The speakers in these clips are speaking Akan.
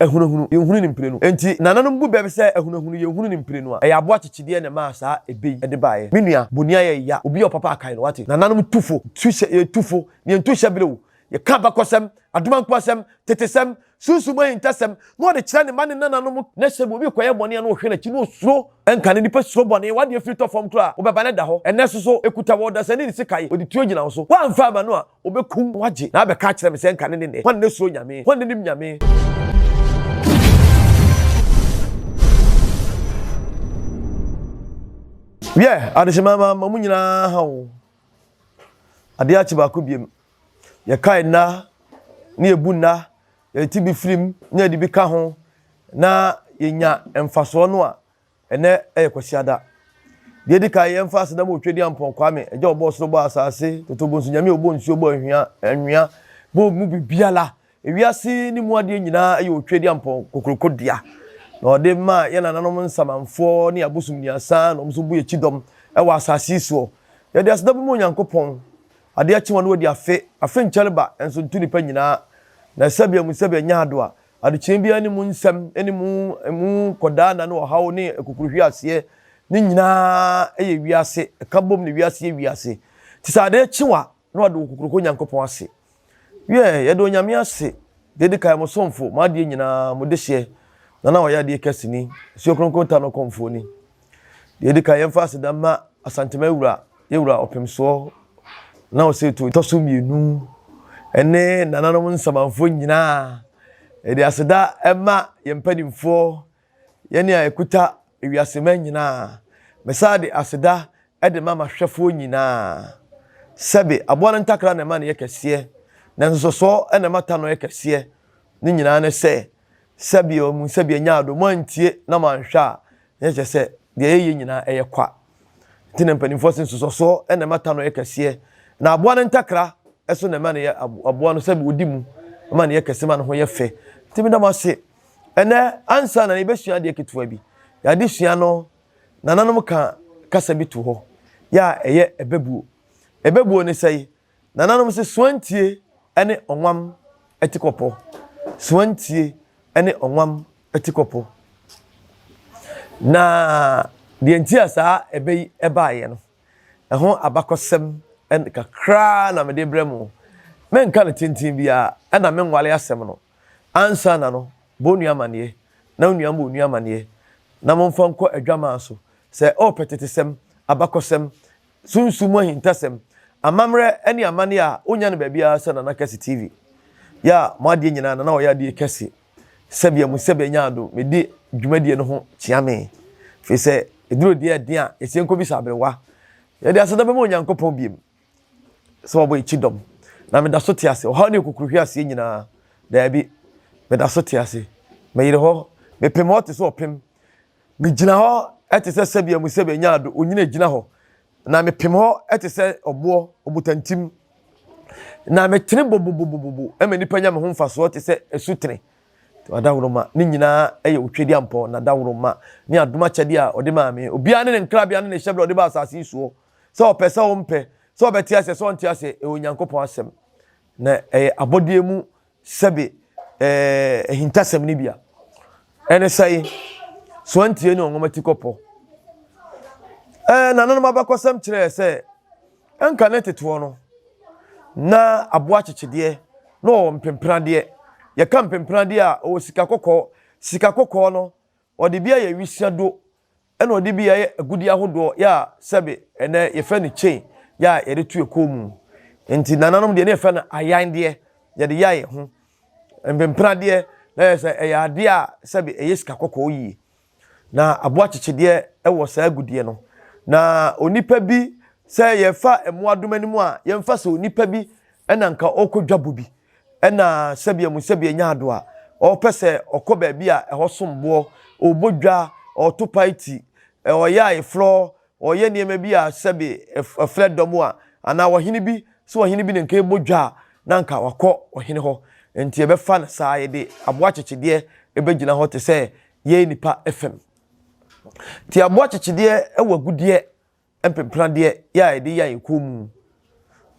ehunahunu yehunu ni mpire no enti nananom bu bebe se ehunahunu yehunu ni mpire no a eya abo akyekyede ne ma saa ebei de baaye menua bonia ye ya obi o papa akai no wate nananom tufo tufo ne entuhye belewo ye ka abakosem adomankosem tetesem susuma intasem no de kira ne ma ne nananom na hye obi koye bone na ohwe na chi no osuro enka ne nipa suro bone wade afiri to fom kra obeba ne da ho enne so ekuta woda sani ne sikaye odi tuo gina so wa mfa ma no a obekum waje na abeka kira me se enka ne ne wan ne suro nyame wan ne nim nyame adishimama mamunyina hawo ade achi ba ko biem ye kai na ne ebu na ye ti bi film nya di bika ho na yenya emfaso no a ene kwasiada de di kai emfaso na mo twedi ampon kwame eje obo so bo asase totobo nsu nyame obo nsu obo ahwia bo mu bibiala ewiase ni mu ade nyina aye otwedi ampon kokrokodia na ode ma ye nananom nsamanfo ne abosum ni asa no mso bu ye chidom ewa asase so ye de asda bu mo nyankopon ade achi won wodi afe ncheleba enso ntuni pa nyina na sabia mu sabia nyaado a ade chembia ni mu nsam eni mu koda na no hawo ne ekukuruhwi ase ni nyina eye wiase kabom ne wiase ye wiase ti sa ade chiwa na ode okukuruko nyankopon ase ye do nyame ase de kai mo somfo ma de nyina mo de hye na oya de Kesse ni siokronko Tano komfo ni de kai emfase da ma Asante mawura yewura opemso na o se to toso mienu ene nananom nsamanfo nyina de aseda ema yempadimfo yene a ekuta ewiasema nyina mesade aseda de mama hwefo nyina sebe abona ntakra na ma ne Kesse na nsoso ene mata no Kesse ni nyina ne se sabio mu sabia nyaado mo antie na manhwa ye se de ye nyina eye kwa tinempani fosin so ene mata no Kesse na aboa no ntakra eso na ma ne aboa no sabi odimu ma ne Kesse ma no ho ye fe timi da ma se ene ansa na ne besua de ketua bi ya de sua no nananom ka kasa bi to ho ya eye ebebuo ne sei nananom se Soantie ene Owam atiko Soantie ene Owam atiko na de ntia saa ebei ebaaye no eho abakosem en kakra na me de bremu men kan tintin bia na men wale asem no ansa na no bonu amane na onu amane na monfa nko adwama so se o petetesem abakosem sunsumo hintasem amamre ene amane a onya ne bia se na Kesse TV ya moade nyina na o ya de Kesse sabia mu sabia nyaado me di dwumadie no ho chiame fi se eduro die de a esienko bi sabrewa ya de asada be mo nyankopon biem so obo ichidom na me da so tiase o ha ne kokuruhwi ase nyina da bi me da so tiase me yire ho me pemote so opem me gina ho etese sabia mu sabia nyaado onyina gina ho na me pem ho etese obo obutantim na me tene bobobobobo e me nipa nya me ho mfaso etese esutene adawroma ni nyina eye otwedi ampo na dawroma ni adoma kyade a ode maame obia ne nkra bia ne hyebra ode ba asase isuo so opese o mpe so obeti ase so onti ase e onyankopon asem na abodie mu sebe hintasem ni bia ene sai Soantie ni Owam atiko nananom abakosem kire se enka ne teto no na abo akyekyede no mpemprade ye kan pemprade a o sika kokko no odi bia ye wisiado ena odi bia ye agudi ahodo ya sebe ene ye fa ne chain ya ye de tu ekomu enti nananom de ne fa na ayan de ye de yaye ho pemprade na ye se e ya de a sebe e sika kokko yi na abo akyekyede e wo sa agudie no na onipa bi se ye fa emuadomanimu a ye mfa se onipa bi ena nka okodwabo bi ena sabia mu sabia nyaado a o pese okoba bi a eho sombo obodwa otopaiti oya iflo oye niema bi a sabi efredomu a ana wahini bi so wahini bi nka ebodwa na nka wakọ ohini ho enti ebefa na saa ye de abo akyekyede ebegina ho te se ye nipa fm ti abo akyekyede ewagudie empemprade ya ede ya ekomu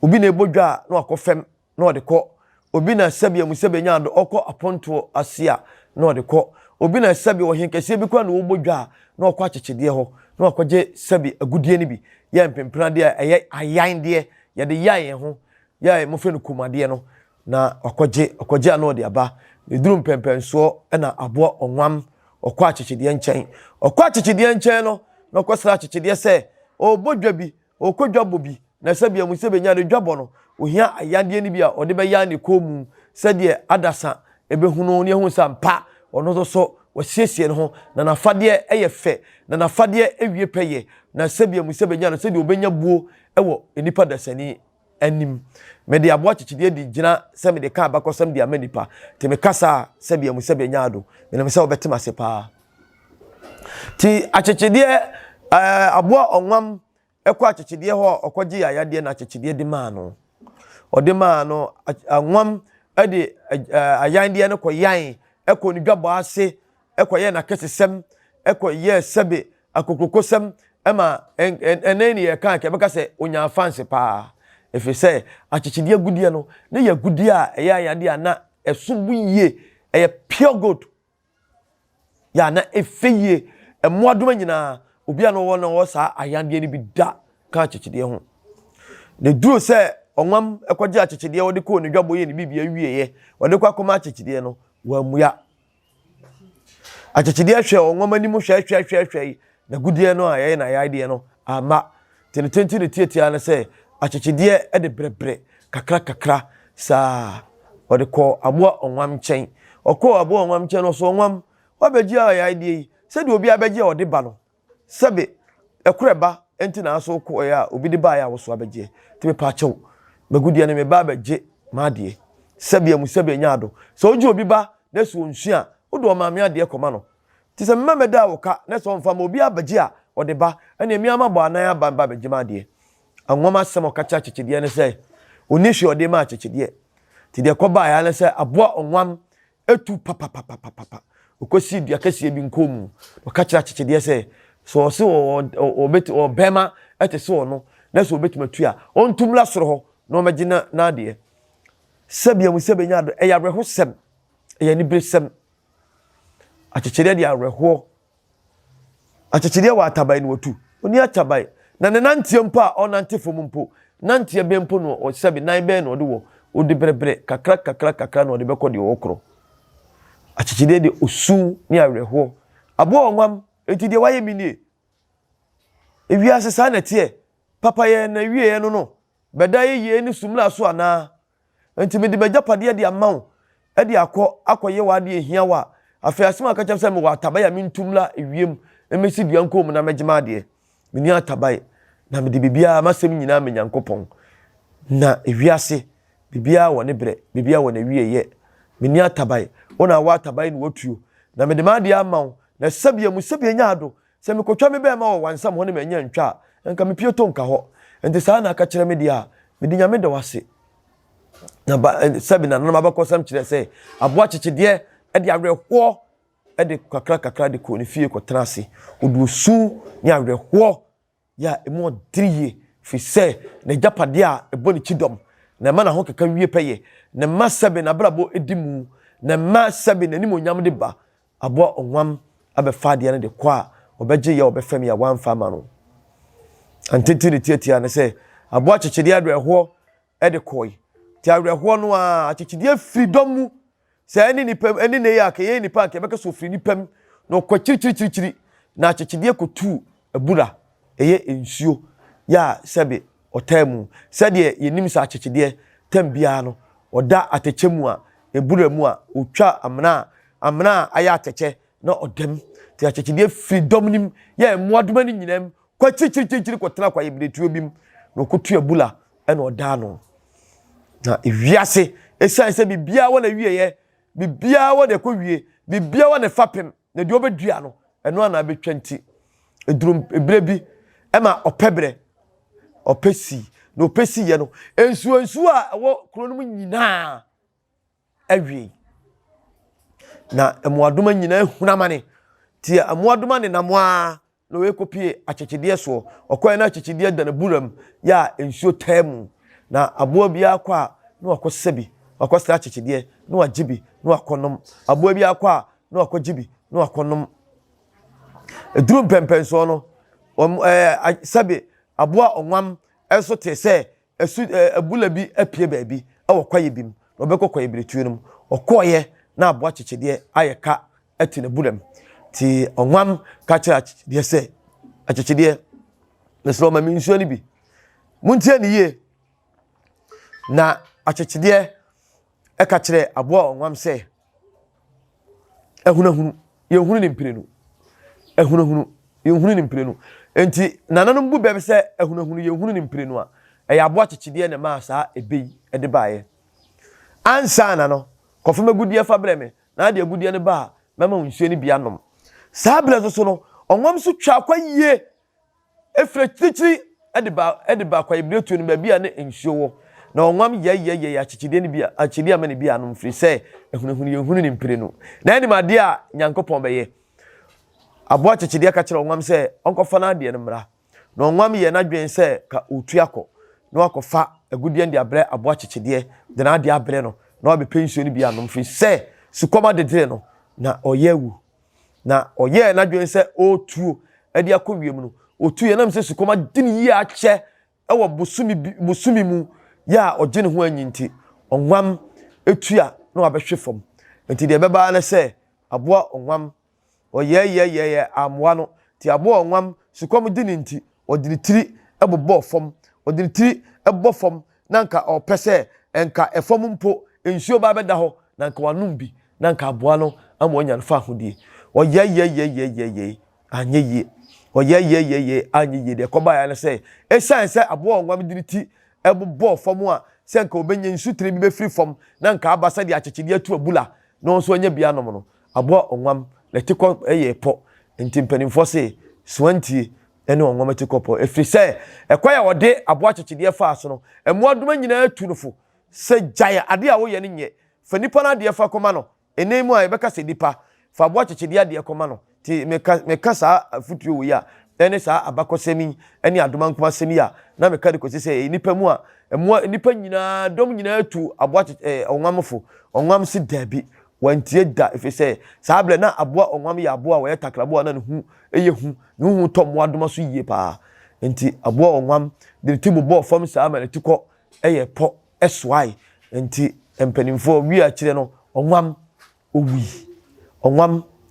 obi na ebodwa na wakọ fem na ode kọ obi na sabi amusebe nyaado okọ aponto asia na odekọ obi na sabi wo henkese bi kwa na wo bodwa na okọ akyekyede ho na okọje sabi agudie ni bi ya mpemprade eye ayan de ye de yayen ho ya mo fe no kumade no na okọje ana ode aba eduru mpempenso na abo onwam okọ akyekyede nchen okọ akyekyede nchen no na okọ sra akyekyede se o bodwa bi o kodwa bobi na sabi amusebe nyaado dwabo no ohia ayade ni bi a ode be ya ne komu sede adasa ebehunu ne hu sampa ono so wasiesie no ho na nafade eye fe na nafade ewie peye na sabi amusebe nya no sede obenya buo ewo enipa dasani anim me de abo akyekyede di gina se me de ka abakosem de amanipa te me kasa sabi amusebe nya do me na se obetima se pa ti akyekyede abo onwam ekwa akyekyede ho okoji ayade na akyekyede di ma no ode ma no anwam ade ayande no koyan eko ni dwabo ase eko ye na kesesem eko ye sebe akokokosem ema eneni ye kan ke beka se onya fanse pa efese akyekyede agudie no ne ye agudie a eye ayade ana esubu ye eye pure gold ya na efeye emoadoma nyina obi a no wo no wo sa ayande ni bi da ka akyekyede ho ne duro se onwam ekwaje akyekyede wode ko ne dwabo ye ne bibia wieye wode kwa koma akyekyede no wamuya akyekyede hwe onwam ani mu hwe na gudie no aye na yaide no ama tenetenti ne tietia na se akyekyede e de brebre kakra sa wode ko abo onwam nchen okọ abo onwam nchen no so onwam wabeji a yaide se de obi abeji wode ba no sebe ekoreba enti na aso ko ya obi de ba ya wo so abeji te pa chew bagudie ne me ba beje maade sebe amusebe nyaado so oji obi ba na so nsua odo maame ade koma no ti se mmame da woka na so mfa ma obi abeje a ode ba ene emi amabo anan aba ba beje maade anwoma sem okacha akyekyede ne se oni hwe ode ma akyekyede ti de koba ya ne se aboa onwam etu papa okosi dua kase bi nkomu okacha akyekyede se so se obeti obema ete so no na so obeti matu a ontumla soro ho no magina na de sabia musebe nya do e ya reho sem e ya ni bresem akyekyede de areho akyekyede wa atabai no watu oni atabai na ne nantie mpo a onante fom mpo nantie be mpo no o sabi nan be no de wo odi brebre kakra no de beko de okro akyekyede de osu ni areho abo onwam enti de waye minie ewiase sa na tie papa ye na wie no beda ye ni sumla so ana enti me de bajapade de amaw e de akoye wade ehia wa afiasema ka kyem se me wa tabaya mintumla ewiem emesi dua nkom na megema de me ni atabai na me de bibia masem nyina me nyankopon na ewiase bibia wo ne bre bibia wo na wie ye me ni atabai ona wa atabai ni wotuo na me de ma de amaw na sabia musabia nyaado se me kotwa me be ma wo wansam ho ne me nya ntwa enka me pieto nka ho enti saa na aka kire me dia me di nyame de wase na ba sabi na na abakosem kire se abo akyekyede e de awerho e de kakra de ko ne fie ko trase oduosu ni awerho ya emo driye fi se na japade a ebo ni chidom na ma na ho kaka wie peye na ma sabi na brabo edimu na ma sabi na ni mo nyam de ba abo onwam abefa de ne de kwa obeje ya obefam ya wan fama no antitiri tietia ne se abo akyekyede awerho e de koi ti awerho no a akyekyede freedom mu se eni nipam eni ne ya ke ye nipa ke beka so firi nipam no kwachiri na akyekyede kotu abura eye ensuo ya sebe otamu sede yenim sa akyekyede tambia no oda atechemu a ebura mu a otwa amna aya ateche na odem ti akyekyede freedom nim ya emuadoma ni nyinam kwachiri kotena kwa yebretuo bim no kotu abula ena oda no na ewiase esanse bibia wona wieye bibia wona ko wie bibia wona fapem na de obedua no eno ana betwanti edurum ebrebi ema opebre opesi no opesi ye no ensu a wo kronum nyina awie na emuadoma nyina hunamane ti emuadoma ne namoa no we kopie akyekyede so okoye na akyekyede da na buram ya ensuo taimu na aboa bia kwa na wakosebi akostra akyekyede no agibi no akonom aboa bi akwa no akogibi no akonom eduru pempenso no sabe aboa onwam enso te se abula bi apie baabi awokwaye bim no bekokwaye biretuenum okoye na aboa akyekyede ayeka ati ne bulam ti onwam ka kira akyekyede se akyekyede mesro ma minsuo ni bi muntie ni ye na akyekyede eka kire aboa onwam se ehunahunu yehunu ni mpirenu ehunahunu yehunu ni mpirenu enti nananum bu bebe se ehunahunu yehunu ni mpirenu a eya aboa akyekyede ne ma saa ebei ede baaye ansa na no kofema gudie fa breme na de gudie ne ba mema nsuo ni bia nom saa ble so no onwam so twa kwa yie efre tichiri ede ba kwa ibretu no ba bia ne nsuo wo na onwam ye akyekyede ne bia akyekyede ama ne bia nom firi se ehunahunu yehunu ni mpirenu na eni made a nyankopon beye aboa akyekyede ka kire onwam se onkofa na de ne mra na onwam ye na dwen se ka otuako na wakofa agudie ndi abre aboa akyekyede de na de abre no na obe pension ni bia nom firi se sukoma de no na oyewu na oye na dwen se otuo ade akowiem no otu ye nam se sukoma dini yi ache ewo busumi mu ya ogene ho anyinti onwam etua na wabehwe fam enti de beba na se aboa onwam oye amwa no ti aboa onwam sukoma dini nti odini tiri ebobo fam odini tiri ebo fam nanka opese enka efam mpo ensuo ba beda ho nanka wanum bi nanka aboa no ama onya fa hodie oye anyeye oye anyeye de koba ya na say esan say aboa onwam dini ti ebobo fam a se nka obenye nsutire bi be free fam nanka abasa de akyekyede atu abula no so anya bia nom no aboa onwam letiko eye po ntimpanimfo se Soantie ene onwam letiko po efri se ekwaya wode aboa akyekyede fa aso no emu adoma nyina atu nofo se jaya ade a wo ye ne nye fa nipa na de fa koma no enemu a yebeka se nipa fa aboa akyekyede ade koma no ti meka sa afutuo wo ya ene sa abakosem ene adoma nkoma sem ya na meka de kosi se nipa mu a emu nipa nyina dom nyina atu aboa onwamfo onwam se dabi wantie da efe se sa able na aboa onwam ya aboa wo yetakrabo na ne hu eye hu ne hu tom adoma so yie pa enti aboa onwam de ti bobo fam sa ma letiko eye po eswai enti empanimfo wi a kire no onwam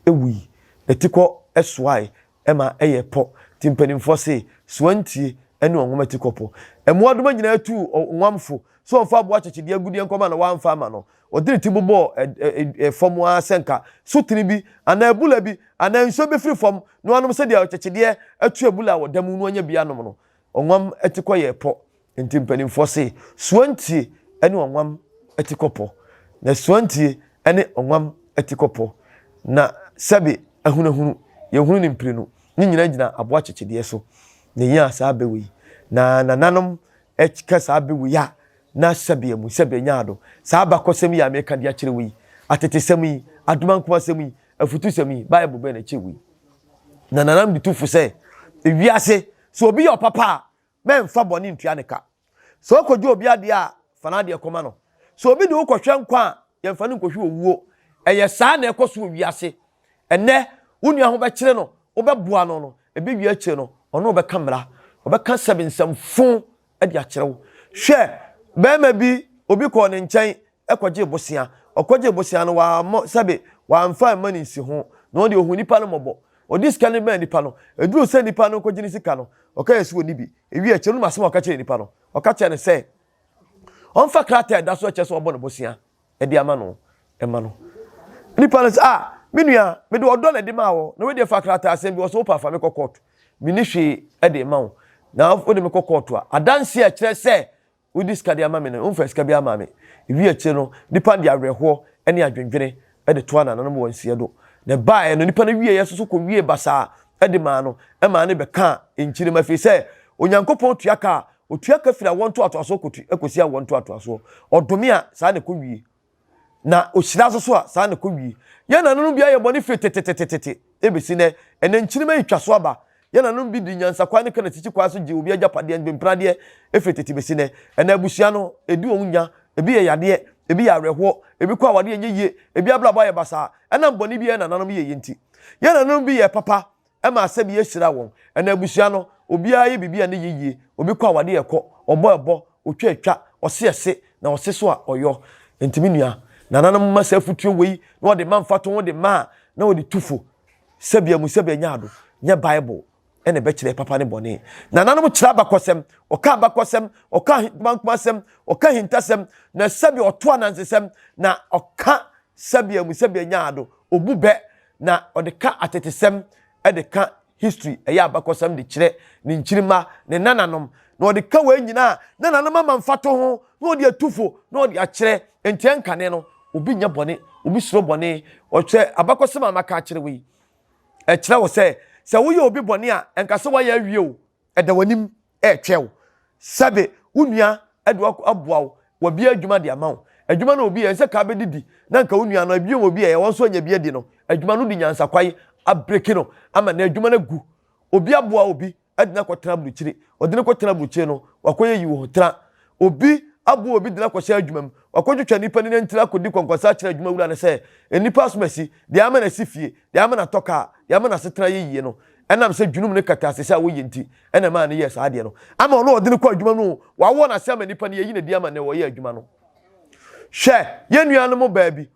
ewi letiko eswai ema eye po timpanimfo se Soantie ene onwam letiko po emu adoma nyina atu onwamfo so onfa aboa akyekyede agudie nkoma na wanfa ama no odiri ti bobo fom a senka sutini bi ana abula bi ana nso be free fom no anom se dia akyekyede atu abula wo dam no anya bia nom no onwam etiko ye po ntimpanimfo se Soantie ene onwam etiko po na Soantie ene onwam etiko po na sabe ahunahunu yehunu ni mpirenu nyina gina aboa akyekyede so na yin asa abewi na nanom ekika sa abewi ya na sabia mu sabia nyaado sa abakosem ya meka dia kire wi atete semi aduma nkoma semi afutu semi bible be na chewi na nanam ditufu se ewiase so obi yo papa memfa boni ntua ne ka so okoju obi ade a fana de koma no so obi de ukwohwe nkwa ye mfa ne nkwohwe owuo eye saa na ekoso wiase enne wonu ho be kire no obeboa no ebe wi akire no ono be kamera obeka sebensam fun ade akire wo hwe bema bi obi ko ne nkyɛn ekɔgye bosia ɔkɔgye bosia no wa sabe wa mfa mani si ho no de ohun nipa no mɔbɔ odi sika ne man nipa no eduru se nipa no kɔgye ni sika no ɔka yesu oni bi ewi a kyerɛ no masem ɔka kyerɛ nipa no ɔka kyerɛ ne sɛ ɔmfa krata da so kyerɛ so ɔbɔ no bosia edi ama no ema no nipa no sɛ menua me de ɔdɔ na de ma wo na we de fa krata asɛm bi ɔso pa fa me kɔ court me ni hwe ede ma wo na wo de me kɔ court a adanse a kyerɛ sɛ udi skadi amame no umfa skabi amame ewi ache no nipa de awerɛho ene adwendwene de to ana no mo wansie do na bae no nipa na wie yeso so ko wie basa de ma no e ma ne be ka enkyire ma fi sɛ onyankopɔn tuaka otuaka fira wonto atoaso kotu ekosi a wonto atoaso odome a saa ne ko wie na ohyira so a saa ne ko wie ye na no bia ye bɔne firi tete ebesi ne ene enkyire ma yitwaso aba yana no bi di nyansa kwa ne kana tichi kwa so je obi agya pade mbemprade efetete besi ne na abusia no edi onya ebi ye yade ebi ya reho ebi kwa wade ye ebi ablabo ye basa ena mboni bi ye nananom ye yenti ye nananom bi ye papa ema asabi ye hira won ena abusua no obi aye bibia ne ye obi kwa wade ye kɔ ɔbɔ otwa atwa ɔse na ɔse so a ɔyɔ ntimi nua nananom masa futuo wei na ɔde manfato wo de ma na ɔde tufo sabia mu sabia nyaado nya bible ene be kire papa ne bone nananom kira abakosem oka abakosem oka bankmasem oka hintasem na sabia ɔto anansesem na oka sabia mu sabia nyaado obube na ɔde atetesem de ka history ɛyɛ abakosem de kire ne nkyirima ne nananom na ɔde ka we nyina na nananom manfato ho na ɔde atufo na ɔde akire ntien kane no obi nya bone obi suro bone ɔhwɛ abakosem amaka akire we ɛkire wo sɛ woyɛ obi bɔne a enkase wa ya awie o ɛda wanim ɛtwɛw sabe unua ɛde aboa wo wa bia adwuma de ama wo adwuma na obi ɛnse ka bedidi na nka unua no abie obi ɛyɛ wɔn so anya bia di no adwuma no di nyansa kwai abreki no ama na adwuma na gu obi aboa obi ɛde na kɔtena burukyire ɔde na kɔtena burukyire no wakɔyɛ yi wo tra obi aboa obi de na kɔhyɛ adwuma mu wakɔtwetwa nipa ne ntira kɔdi kɔnkɔsa kyerɛ adwuma wura ne sɛ enipa asomasi de ama na sifie de ama na toka de ama na setra yie no enam sɛ dwunum ne kata sɛ wo yenti ena ma ne yɛ saa de no ama ɔno ɔde ne kɔ adwuma no wawo na sɛ ama nipa ne yi ne de ama ne wɔyɛ adwuma no hwɛ ye nua no mo baabi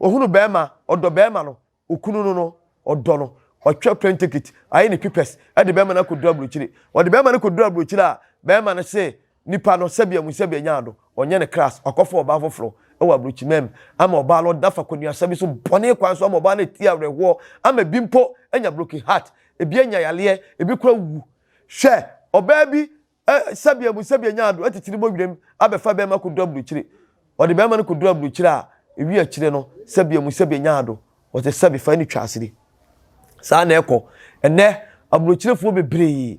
ohunu bɛɛma ɔdɔ bɛɛma no okunu no ɔdɔ no ɔtwa plane ticket ayi ne pipes ɛde bɛɛma na kɔdura burukyire ɔde bɛɛma na kɔdura burukyire a bɛɛma no sɛ nipa no sabia mu sabia nyaado onye ne class akɔfo oba foforo ɛwɔ aburukyimem ama oba no dafa konua sabi so bɔne kwan so ama oba na ti awrewo ama bimpo anya broken heart ebi anya yale ebi kura wu hwɛ oba bi sabia mu sabia nyaado atitiri mo wirem abefa bɛma kɔdura burukyire ɔde bɛma no kɔdura burukyire a ewi akyire no sabia mu sabia nyaado ɔte sabi fa ni twasiri saa na ɛkɔ ɛnɛ aburukyirefo bebree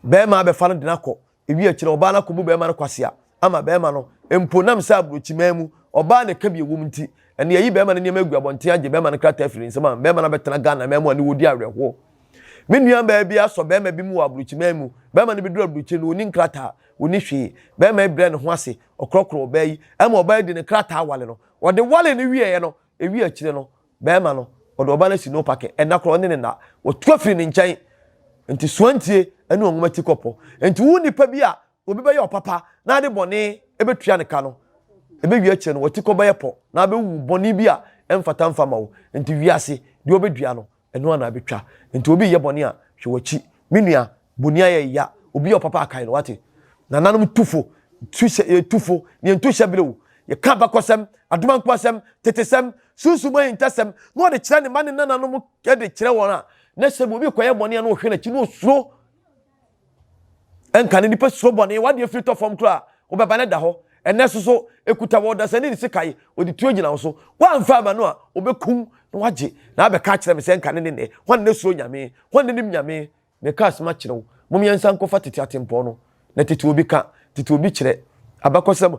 bɛma abefa no de na kɔ ewi akyire oba na kɔbu bɛma no kwasea ama bɛma no emponam sa aburukyimemu oba na ka bi ewum nti ene yi bɛma no niam agu abonte agye bɛma no krata afiri nsema bɛma no betena Ghana memu ani wodi awerɛho menua ba bi aso bɛma bi mu wɔ aburukyimemu bɛma no beduru aburukyire no oni krata oni hwe bɛma ebrɛ ne ho ase okrokro oba yi ama oba yi de ne krata wale no ɔde wale ne wiye no ewi akyire no bɛma no ɔde oba na si no pake enakro ne ne na otu afiri ne nkyɛn nti Soantie ene onwoma ti kopo nti wo nipa bi a obi be ye opapa na ade bone ebetua ne ka no ebewi akye no wati ko be ye po na be wu bone bi a emfata mfama wo nti wiase de obedua no eno na abetwa nti obi ye bone a hwe wachi menua bone aye ya obi ye opapa akai no wate na nanom tufo tufo ne ntuhye blewu ye ka bakosem adomankpasem tetesem susuma intasem no de kire ne mane nanom de kire won a na sebe obi koye bone na ohwe na chi no suro enka ne nipa suro bone wade afiri to fam kra obeba ne da ho ene so ekuta wo da sani se kai odi tuo gina wo so wa mfa ba no a obekum na waje na abeka kire me se enka ne ne hon ne suro nyame hon ne nim nyame me ka asma kire wo mum yensan ko fa tete atempo no na tete obi ka tete obi kire abakosem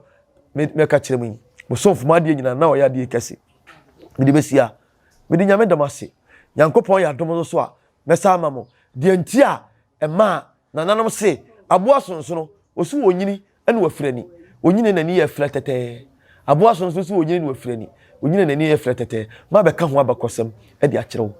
me ka kire mu mo so fuma de nyina na o ya de Kesse me de besia me de nyame damase Yankopon ya dom so a mesa amamo de nti a ema nananom se aboa sonso no osu onyini ene wafirani onyini nani ya fira tete aboa sonso so onyini wafirani onyini nani ya fira tete ma be ka ho abakosem e de akyerew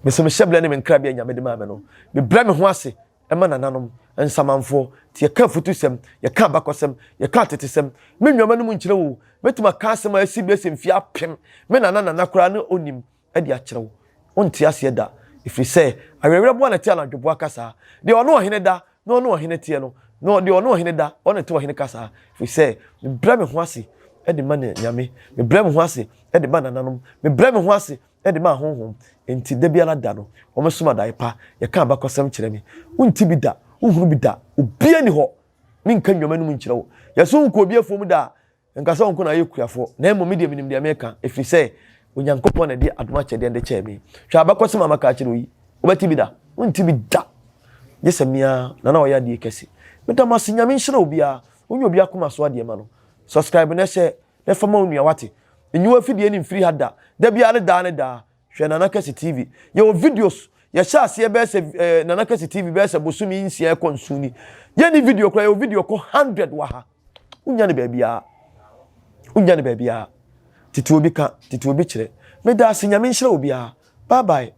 mesem hyeble ne menkra bia nyame de ma me no me bra me ho ase ema nananom ensamanfo tie ka futusem ye ka abakosem ye ka tetesem me nwama no mu nkyerew metuma ka asem asi bi asem fia pem me nana kora ne onim e de akyerew onti ase da ifiri se awewere bo na tie na dwobo akasa de ono ohene da no ono ohene tie no no de ono ohene da ono te ohene kasa ifiri se me bra me ho ase e de ma na nyame me bra me ho ase e de ma nananom me bra me ho ase e de ma honhom enti da biara da no o mesoma da ipa ye ka abakosem kire me unti bi da uhuru bi da obi ani ho me nka nwoma no mu nkire wo ye so nko obi afom da nka so nko na ye kuafo na emo media minim de America ifiri se Onyankopon na de adoma kyede de kyeme hwa abakosem amaka kire yi obati bi da unti bi da yesamia na o ya de Kesse metamase nyame nhyira obi a onye obi akoma so ade ma no subscribe na she na fama onua wate enyiwa fidie ni mfiri hada da bia ne da hwe na Kesse TV ye videos ye sha ase be se na Kesse TV be se bosumi nsia konsuni ye ni video kra ye video ko 100 wa ha unya ne ba bia unya ne baabi a tete obi ka tete obi kyerɛ me da ase nyame nhyira obi a bye bye